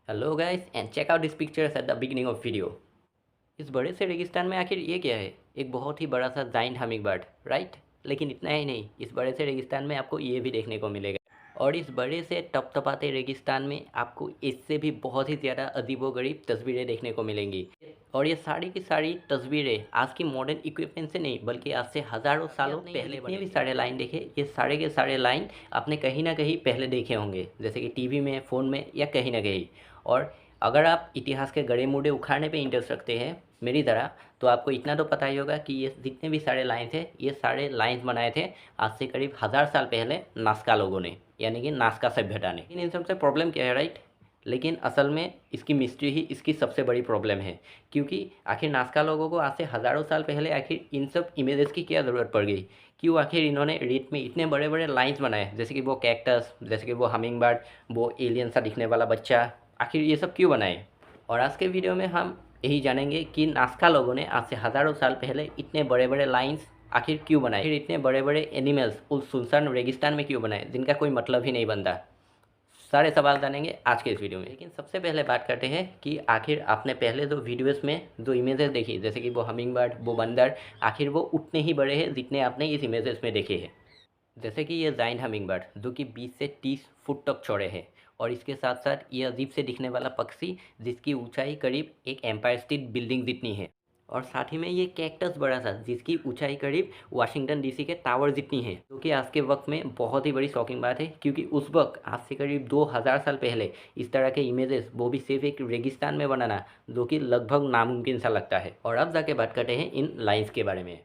Hello guys and check out this pictures at the beginning of video. इस बड़े से रेगिस्तान में आखिर ये क्या है? एक बहुत ही बड़ा सा जाइंट हमिंगबर्ड, राइट? लेकिन इतना ही नहीं, इस बड़े से रेगिस्तान में आपको ये भी देखने को मिलेगा। और इस बड़े से टपटपाते रेगिस्तान में आपको इससे भी बहुत ही ज़्यादा अजीबोगरीब तस्वीरें देखने को मिलेंगी। और ये सारी की सारी तस्वीरें आज की मॉडर्न इक्विपमेंट से नहीं, बल्कि आज से हज़ारों सालों पहले जितने भी सारे लाइन देखे, ये सारे के सारे लाइन आपने कहीं ना कहीं पहले देखे होंगे, जैसे कि टीवी में, फ़ोन में, या कहीं ना कहीं। और अगर आप इतिहास के गड़े मुड़े उखाड़ने पे इंटरेस्ट रखते हैं मेरी तरह, तो आपको इतना तो पता ही होगा कि ये जितने भी सारे लाइन थे, ये सारे लाइन्स बनाए थे आज से करीब 1000 साल पहले नास्का लोगों ने, यानी कि नास्का सभ्यता ने। लेकिन इन सबसे प्रॉब्लम क्या है, राइट? लेकिन असल में इसकी मिस्ट्री ही इसकी सबसे बड़ी प्रॉब्लम है, क्योंकि आखिर नास्का लोगों को आज से हज़ारों साल पहले आखिर इन सब इमेजेस की क्या ज़रूरत पड़ गई? क्यों आखिर इन्होंने रेत में इतने बड़े बड़े लाइन्स बनाए, जैसे कि वो कैक्टस, जैसे कि वो हमिंग बर्ड, वो एलियन सा दिखने वाला बच्चा, आखिर ये सब क्यों बनाए? और आज के वीडियो में हम यही जानेंगे कि नास्का लोगों ने आज से हज़ारों साल पहले इतने बड़े बड़े लाइन्स आखिर क्यों बनाए, फिर इतने बड़े बड़े एनिमल्स उस सुनसान रेगिस्तान में क्यों बनाए, जिनका कोई मतलब ही नहीं बनता। सारे सवाल जानेंगे आज के इस वीडियो में। लेकिन सबसे पहले बात करते हैं कि आखिर आपने पहले जो वीडियोस में जो इमेजेस देखी, जैसे कि वो हमिंग बर्ड, वो बंदर, आखिर वो उतने ही बड़े हैं जितने आपने इस इमेजेस में देखे हैं। जैसे कि ये जाइंट हमिंग बर्ड, जो कि 20 से 30 फुट तक चौड़े हैं। और इसके साथ साथ ये अजीब से दिखने वाला पक्षी, जिसकी ऊंचाई करीब एक एम्पायर स्टेट बिल्डिंग जितनी है। और साथ ही में ये कैक्टस बड़ा सा, जिसकी ऊंचाई करीब वाशिंगटन डीसी के टावर जितनी है, जो कि आज के वक्त में बहुत ही बड़ी शॉकिंग बात है, क्योंकि उस वक्त आज से करीब 2000 साल पहले इस तरह के इमेजेस, वो भी सिर्फ एक रेगिस्तान में बनाना, जो कि लगभग नामुमकिन सा लगता है। और अब जाके बात करते हैं इन लाइन्स के बारे में।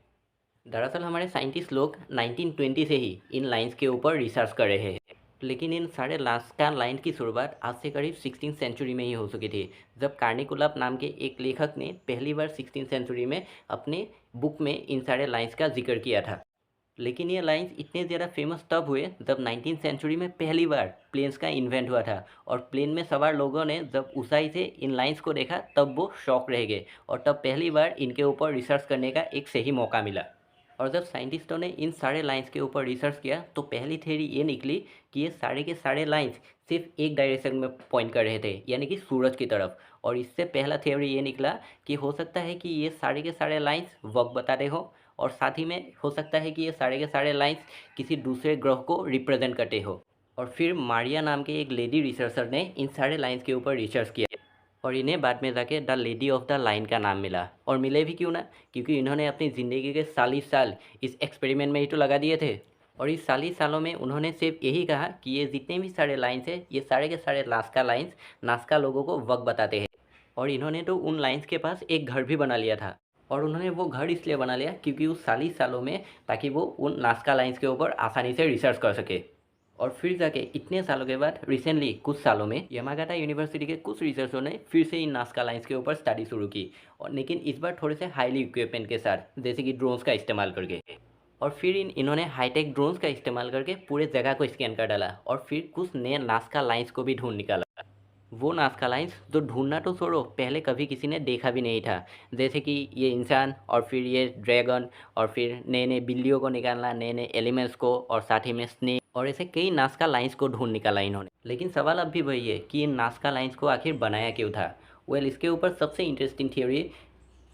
दरअसल हमारे साइंटिस्ट लोग 1920 से ही इन लाइन्स के ऊपर रिसर्च कर रहे हैं। लेकिन इन सारे नास्का लाइन की शुरुआत आज से करीब 16th सेंचुरी में ही हो चुकी थी, जब कार्निकुलप नाम के एक लेखक ने पहली बार 16th सेंचुरी में अपने बुक में इन सारे लाइन्स का जिक्र किया था। लेकिन ये लाइन्स इतने ज़्यादा फेमस तब हुए जब 19th सेंचुरी में पहली बार प्लेन्स का इन्वेंट हुआ था। और प्लेन में सवार लोगों ने जब ऊंचाई से इन लाइन्स को देखा, तब वो शॉक रह गए, और तब पहली बार इनके ऊपर रिसर्च करने का एक सही मौका मिला। और जब साइंटिस्टों ने इन सारे लाइन्स के ऊपर रिसर्च किया, तो पहली थ्योरी ये निकली कि ये सारे के सारे लाइन्स सिर्फ एक डायरेक्शन में पॉइंट कर रहे थे, यानी कि सूरज की तरफ। और इससे पहला थ्योरी ये निकला कि हो सकता है कि ये सारे के सारे लाइन्स वक्त बताते हो, और साथ ही में हो सकता है कि ये सारे के सारे लाइन्स किसी दूसरे ग्रह को रिप्रेजेंट करते हो। और फिर मारिया नाम के एक लेडी रिसर्चर ने इन सारे लाइन्स के ऊपर रिसर्च किया, और इन्हें बाद में जाके the lady of the line का नाम मिला। और मिले भी क्यों ना, क्योंकि इन्होंने अपनी ज़िंदगी के 40 साल इस एक्सपेरिमेंट में ही तो लगा दिए थे। और इस 40 सालों में उन्होंने सिर्फ यही कहा कि ये जितने भी सारे लाइन्स हैं, ये सारे के सारे नास्का लाइन्स नास्का लोगों को वक्त बताते हैं। और इन्होंने तो उन लाइन्स के पास एक घर भी बना लिया था। और उन्होंने वो घर इसलिए बना लिया क्योंकि उस 40 सालों में, ताकि वो उन नास्का लाइन्स के ऊपर आसानी से रिसर्च कर सके। और फिर जाके इतने सालों के बाद रिसेंटली कुछ सालों में यामागाटा यूनिवर्सिटी के कुछ रिसर्चरों ने फिर से इन नास्का लाइन्स के ऊपर स्टडी शुरू की, और लेकिन इस बार थोड़े से हाईली इक्विपमेंट के साथ, जैसे कि ड्रोन्स का इस्तेमाल करके। और फिर इन्होंने हाईटेक ड्रोन्स का इस्तेमाल करके पूरे जगह को स्कैन कर डाला, और फिर कुछ नए नास्का लाइन्स को भी ढूंढ निकाला। वो नास्का लाइन्स जो ढूंढना तो छोड़ो, पहले कभी किसी ने देखा भी नहीं था, जैसे कि ये इंसान, और फिर ये ड्रैगन, और फिर नए नए बिल्लियों को निकालना, नए नए एलिमेंट्स को, और साथ ही में स्नेक, और ऐसे कई नास्का लाइन्स को ढूंढ निकाला इन्होंने। लेकिन सवाल अब भी वही है कि इन नास्का लाइन्स को आखिर बनाया क्यों था? वेल, इसके ऊपर सबसे इंटरेस्टिंग थ्योरी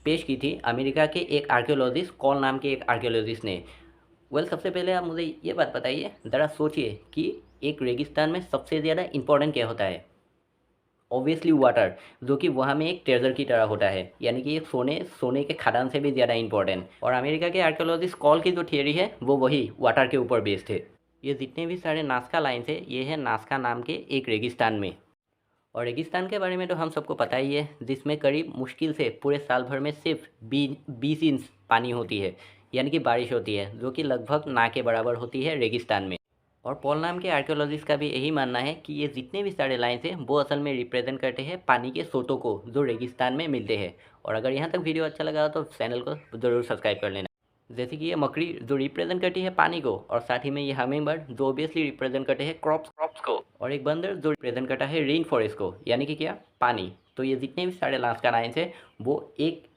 पेश की थी अमेरिका के एक आर्कियोलॉजिस्ट, कॉल नाम के एक आर्कियोलॉजिस्ट ने। वेल, सबसे पहले आप मुझे ये बात बताइए, ज़रा सोचिए कि एक रेगिस्तान में सबसे ज़्यादा इंपॉर्टेंट क्या होता है? ऑब्वियसली वाटर, जो कि वहाँ में एक ट्रेजर की तरह होता है, यानी कि एक सोने सोने के खदान से भी ज़्यादा इंपॉर्टेंट। और अमेरिका के आर्कियोलॉजिस्ट कॉल की जो थियरी है, वो वही वाटर के ऊपर बेस्ड है। ये जितने भी सारे नास्का लाइन्स है, ये है नास्का नाम के एक रेगिस्तान में। और रेगिस्तान के बारे में तो हम सबको पता ही है, जिसमें करीब मुश्किल से पूरे साल भर में सिर्फ 20 इंच पानी होती है, यानी कि बारिश होती है, जो कि लगभग ना के बराबर होती है रेगिस्तान में। और पॉल नाम के आर्कियोलॉजिस्ट का भी यही मानना है कि ये जितने भी सारे लाइन्स हैं, वो असल में रिप्रेजेंट करते हैं पानी के स्रोतों को, जो रेगिस्तान में मिलते हैं। और अगर यहाँ तक वीडियो अच्छा लगा तो चैनल को ज़रूर सब्सक्राइब कर लेना। जैसे कि ये मकड़ी जो रिप्रेजेंट करती है पानी को, और साथ ही में ये हमिंग बर्ड जो ऑब्वियसली रिप्रेजेंट करते हैं क्रॉप्स को, और एक बंदर जो रिप्रेजेंट करता है रेन फॉरेस्ट को, यानी कि क्या, पानी। तो ये जितने भी सारे लाइन्स हैं, वो एक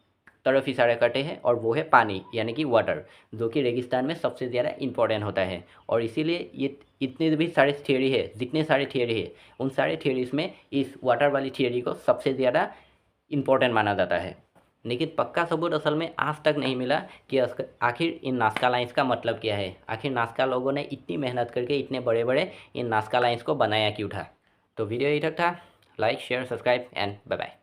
तरफ इशारा करते हैं, और वो है पानी यानी कि वाटर, जो कि रेगिस्तान में सबसे ज़्यादा इम्पोर्टेंट होता है। और इसीलिए ये इतने भी सारे थियोरी है, जितने सारे थियोरी है, उन सारे थियोरीज में इस वाटर वाली थियोरी को सबसे ज़्यादा इम्पोर्टेंट माना जाता है। लेकिन पक्का सबूत असल में आज तक नहीं मिला कि आखिर इन नाज़का लाइन्स का मतलब क्या है। आखिर नाज़का लोगों ने इतनी मेहनत करके इतने बड़े बड़े इन नाज़का लाइन्स को बनाया क्यों था। तो वीडियो यही तक था। Like share subscribe and bye bye.